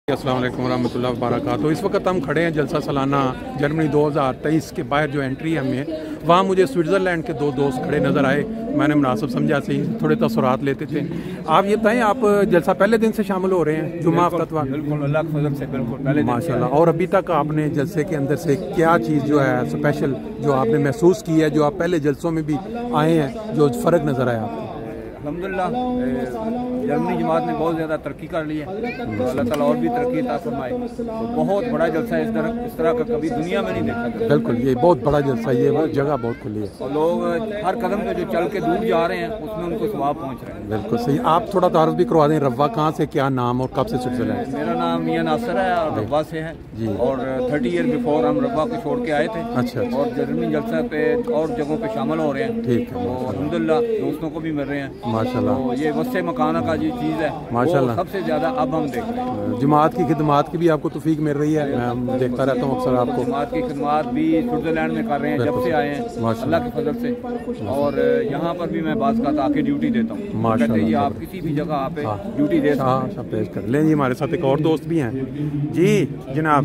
अस्सलाम वालेकुम रहमतुल्लाहि व बरकातहू। इस वक्त हम खड़े हैं जलसा सालाना जर्मनी 2023 के बाहर जो एंट्री है हमें, वहाँ मुझे स्विट्ज़रलैंड के दो दोस्त खड़े नज़र आए। मैंने मुनासिब समझा से थोड़े तसरात लेते थे। आप ये बताएं, आप जलसा पहले दिन से शामिल हो रहे हैं? जुम्मा हफ्ता बिल्कुल, अल्लाह के फजल से बिल्कुल पहले माशाल्लाह। और अभी तक आपने जलसे के अंदर से क्या चीज़ जो है स्पेशल जो आपने महसूस की है, जो आप पहले जलसों में भी आए हैं, जो फ़र्क नज़र आया आपको? अल्हम्दुलिल्लाह जर्मनी जमात ने बहुत ज़्यादा तरक्की कर ली है, तो अल्लाह ताला और भी तरक्की अता फरमाए। तो बहुत बड़ा जलसा है, इस तरह का कभी दुनिया में नहीं देखा। बिल्कुल, ये बहुत बड़ा जलसा, ये जगह बहुत खुली है और लोग हर कदम पे जो चल के दूर जा रहे हैं उसमें उनको सवाब पहुँच रहे हैं। बिल्कुल सही। आप थोड़ा तारुफ भी करवा दें, रब्वा कहाँ से, क्या नाम और कब से स्विट्ज़रलैंड? मेरा नाम मियां नासिर है और रब्वा से है जी। और 30 ईयर बिफोर हम रब्वा को छोड़ के आए थे। अच्छा। और जर्मनी जलसा पे और जगहों पे शामिल हो रहे हैं। ठीक है, तो अल्हम्दुलिल्लाह दोस्तों को भी मिल रहे हैं माशाल्लाह। तो ये वस्से मकाना का जो चीज़ है माशाल्लाह सबसे ज़्यादा अब हम देख रहे हैं। जमात की खिदमात की भी आपको तौफीक मिल रही है? मैं देखता रहता हूँ अक्सर आपको। जमात की खिदमात भी स्विट्ज़रलैंड में कर रहे हैं जब से आए हैं, अल्लाह के फजल से। और यहाँ पर भी मैं बाज़ का आके ड्यूटी देता हूँ। माशाल्लाह, आप किसी भी जगह आप ड्यूटी दे सकते हैं। पेश कर लें जी। हमारे साथ एक और दोस्त भी हैं जी जनाब,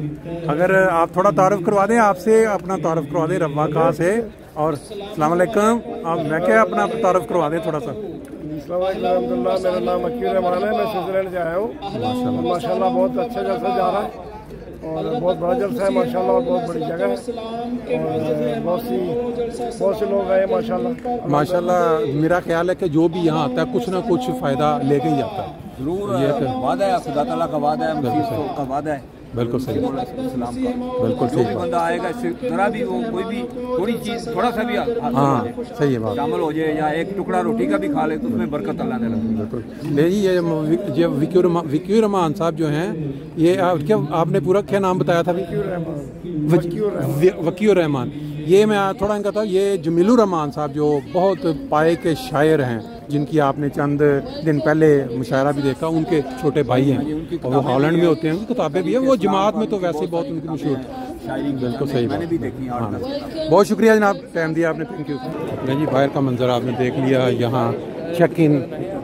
अगर आप थोड़ा तारुफ करवा दें, आपसे अपना तारुफ करवा दें, रब्वा कहाँ से और अस्सलाम वालेकुम। आप मैं क्या अपना तारुफ करवा दें थोड़ा सा? अल्हम्दुलिल्लाह, मेरा नाम अकीर रहमान है, मैं स्विट्ज़रलैंड से आया हूँ। माशाल्लाह बहुत अच्छा जलसा जा रहा है और बहुत बड़ा जलसा है माशाल्लाह, और बहुत बड़ी जगह है और बहुत से लोग आए माशाल्लाह। माशाल्लाह मेरा ख्याल है कि जो भी यहाँ आता है कुछ ना कुछ फ़ायदा लेके ही आता है। जरूर, ये वादा है, खुदा ताला का वादा है, मसीह का वादा है। बिल्कुल सही, इस्लाम का बिल्कुल जो भी बंदा आएगा जरा भी वो कोई भी थोड़ी चीज़ थोड़ा सा भी हाँ सही है बात, शामिल हो जाए या एक टुकड़ा रोटी का भी खा ले तो उसमें बरकत अल्लाह ने रखी। बिल्कुल। ले जी, ये विक्यू रहमान साहब जो हैं, ये क्या आपने पूरा क्या नाम बताया था? वकीउर रहमान। ये मैं थोड़ा इनका था, ये जमीलुर रहमान साहब जो बहुत पाए के शायर हैं, जिनकी आपने चंद दिन पहले मुशायरा भी देखा, उनके छोटे भाई हैं और वो हॉलैंड में होते हैं, उनकी किताबें भी हैं। वो जमात में तो वैसे बहुत उनकी मशहूर शायरी। बिल्कुल सही, मैंने भी देखी। हाँ, बहुत शुक्रिया जनाब, टाइम दिया आपने, थैंक यू। नहीं जी, बाहर का मंजर आपने देख लिया। यहाँ चेक इन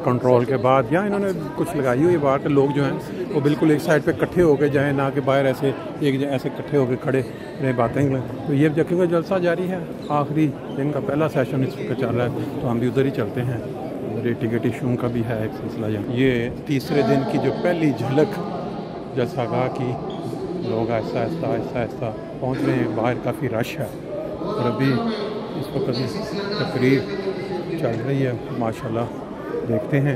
कंट्रोल के बाद यहाँ इन्होंने कुछ लगाई हुई है, बाहर के लोग जो हैं वो बिल्कुल एक साइड पे इकट्ठे होकर जाएँ, ना कि बाहर ऐसे इकट्ठे होकर खड़े रहे बातें। तो ये क्योंकि जलसा जारी है, आखिरी दिन का पहला सेशन इस वक्त चल रहा है, तो हम भी उधर ही चलते हैं। उधर टिकट इशू का भी है एक सिलसिला। ये तीसरे दिन की जो पहली झलक जलसागाह की, लोग आहिस्ता आहिस्ता पहुँच रहे हैं। बाहर काफ़ी रश है और अभी इस वक्त तकरीर चल रही है माशाल्लाह, देखते हैं।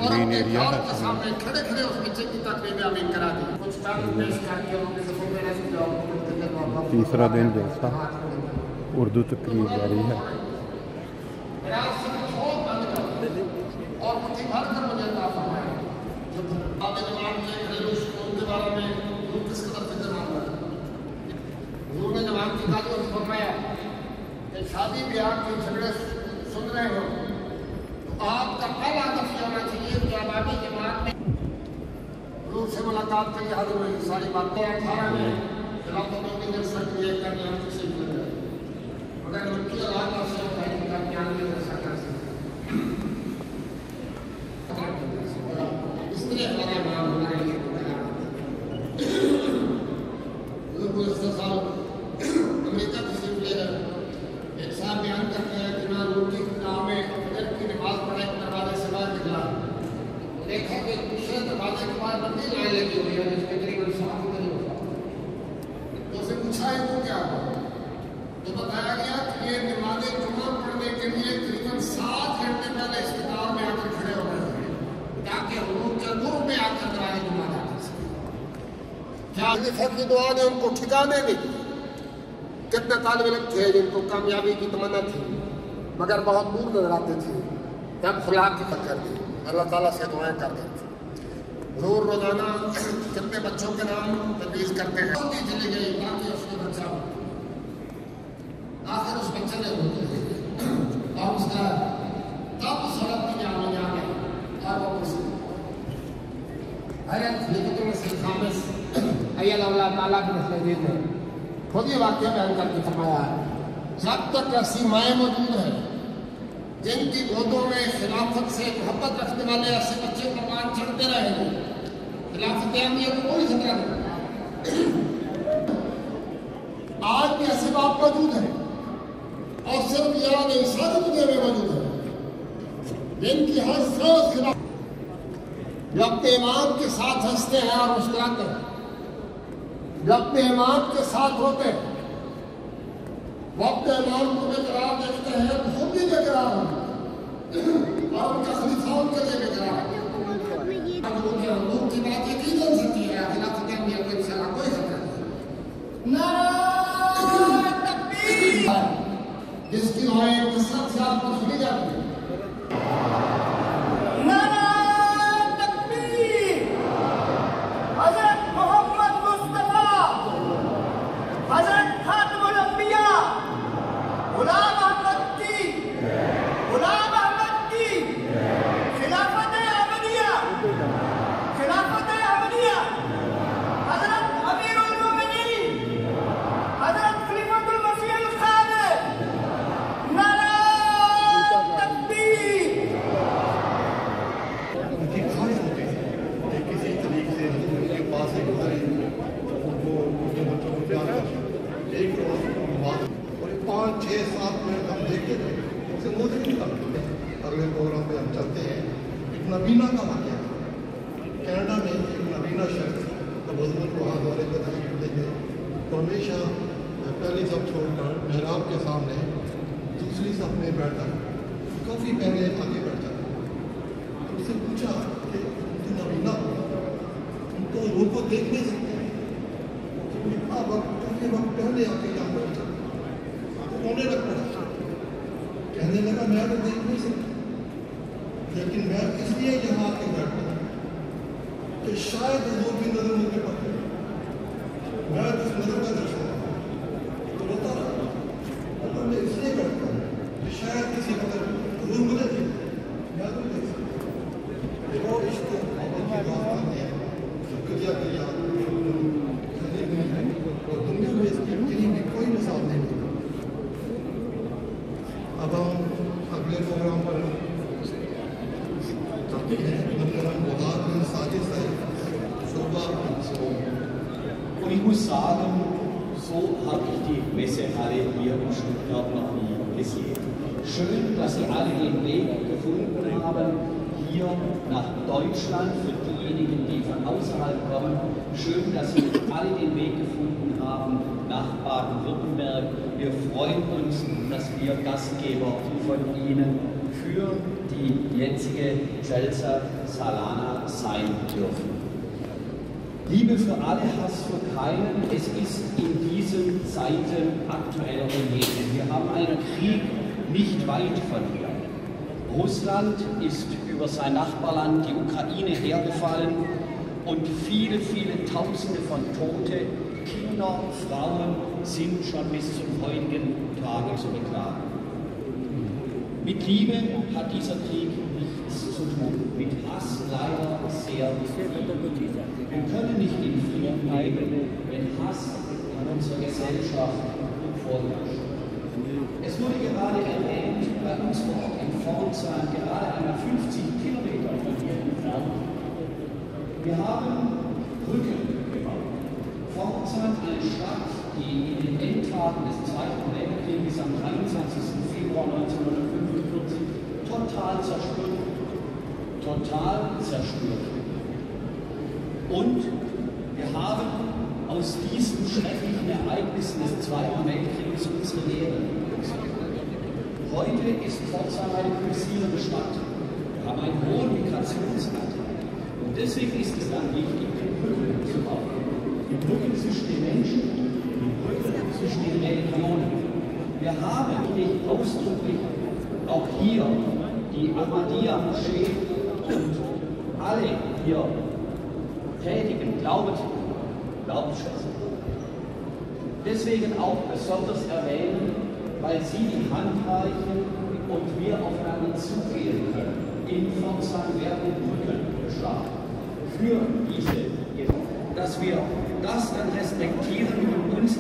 ग्रीन एरिया है, तीसरा दिन जैसा उर्दू तकरीर जारी है। शादी ब्याह के झगड़े सुन रहे हो तो आपका पहला हदफ ये होना चाहिए कि आबादी जमात में रूह से मुलाकात के लिए हाजिर हुई। सारी बातें 18 में अगर उनकी आवाज़ से इसलिए हमारा नाम होना है। अमेरिका तशरीफ ले रहे एक साहब बयान करते हैं कि ना रोटी नाम में फजर की नमाज पढ़ा, एक दरवाजे से बाहर निकला, देखा कि दूसरे दरवाजे के बाहर लंबी लाइन लगी हुई है जिसमें करीबन 100 के करीब होता। तो उसे पूछा है वो क्या हुआ, तो बताया गया कि ये नमाज जुमा पढ़ने के लिए करीबन 7 घंटे पहले इस किताब में आकर खड़े हो गए थे ताकि रूह के गुरु में आकर दरवाजे जुमा जाते सके। क्या की दुआ ने उनको ठिकाने नहीं दिए। कितने तालिब इल्म थे जिनको कामयाबी की तमन्ना थी मगर बहुत दूर नजर आते थे, तब खुला की कर दी, अल्लाह ताला से दुआएं कर देते। रोजाना कितने बच्चों के नाम तजवीज़ करते हैं, चली गई ताकि उसका बच्चा आखिर उस बच्चे ने और उसका तब सड़क की जाने जाने और वो अल्लाह ताला की नस्ल में खुद ये वाक्य बयान करके फरमाया है, जब तक ऐसी माएँ मौजूद हैं جن کی گودوں میں خلافت سے محبت رکھنے والے ایسے بچے قربان چڑھتے رہے ہیں، خلافت عامیہ کو کوئی خطرہ نہیں۔ آج بھی ایسے باپ موجود ہیں اور صرف یاد انسانی دنیا میں موجود ہیں جن کی ہر سوچ خلاف، جو اپنے امام کے ساتھ ہنستے ہیں اور مسکراتے ہیں، جو اپنے امام کے ساتھ ہوتے ہیں، وہ اپنے امام کو بے قرار دیکھتے ہیں، خود بھی بے قرار ہوتے ہیں اور ان کا خلیفہ ان کے لیے بے قرار ہے۔ حضور کی بات یقین ہو سکتی ہے، خلافت عامیہ کو انشاءاللہ کوئی خطرہ نہیں۔ نعرہ تکبیر، جس کی روایت کثرت سے آپ کو سنی جاتی ہے۔ اگلے پروگرام پہ ہم چلتے ہیں۔ ایک نبینہ کا واقعہ ہے، کینیڈا میں ایک نبینہ شخص بزرگ کو ہاتھ کے تشریف دیں گے تو ہمیشہ پہلی صف چھوڑ کر محراب کے سامنے دوسری صف میں بیٹھ کر کافی پہلے آگے بیٹھ جاتا ہے۔ اس سے پوچھا کہ نبینہ ان کو روح کو دیکھ نہیں سکتے، اتنا وقت کافی وقت پہلے آ کے یہاں بیٹھ جاتا تو رونے لگ پڑا، کہنے لگا میں تو دیکھ نہیں سکتا، لیکن میں اس لیے یہاں آ کے بیٹھتا ہوں کہ شاید حضور کی نظر مجھے پڑے، میں اس نظر کا درشن تو روتا رہا، اور میں اس لیے بیٹھتا ہوں کہ شاید کسی قدر حضور مجھے دیکھ، میں تو دیکھ سکتا۔ وہ عشق محبت کی بات کرتے ہیں، شکریہ کیا اور دنیا میں اس کی کہیں بھی کوئی مثال نہیں ہوتی۔ اب ہم اگلے پروگرام پر چلتے ہیں۔ محترم بلال بن ساجد صاحب شعبہ۔ Und ich muss sagen, so habe ich die Messehalle hier in Stuttgart noch nie gesehen. Schön, dass Sie alle den Weg gefunden haben, hier nach Deutschland, für diejenigen, die von außerhalb kommen. Schön, dass Sie alle den Weg gefunden haben nach Baden-Württemberg. Wir freuen uns, dass wir Gastgeber von Ihnen für die jetzige Jalsa Salana sein dürfen. Liebe für alle, Hass für keinen. Es ist in diesen Zeiten aktueller denn je. Wir haben einen Krieg nicht weit von hier. Russland ist über sein Nachbarland, die Ukraine, hergefallen und viele, viele Tausende von Tote, Kinder, Frauen sind schon bis zum heutigen Tage zu beklagen. Mit Liebe hat dieser Krieg nichts zu tun, mit Hass leider sehr viel. Wir können nicht in Frieden leben, wenn Hass in unserer Gesellschaft vorherrscht. Es wurde gerade erwähnt, bei uns vor Ort in Pforzheim, gerade einmal 50 Kilometer von hier entfernt. Wir haben Brücken gebaut. Pforzheim, eine Stadt, die in den Endtagen des Zweiten Weltkrieges am 23. Februar 1945 total zerstört. Und wir haben aus diesen schrecklichen Ereignissen des Zweiten Weltkrieges unsere Lehre. Heute ist Pforzheim eine pulsierende Stadt. Wir haben einen hohen Migrationsanteil. Und deswegen ist es dann wichtig, Brücken zu bauen. Die Brücken zwischen den Menschen, die Brücken zwischen den Religionen. Wir haben nicht ausdrücklich auch hier die Ahmadiyya-Moschee und alle hier tätigen Glaubensschätze. Deswegen auch besonders erwähnen, weil sie die Hand reichen und wir aufeinander zugehen können. In Pforzheim werden Brücken geschlagen für diese, dass wir das dann respektieren und uns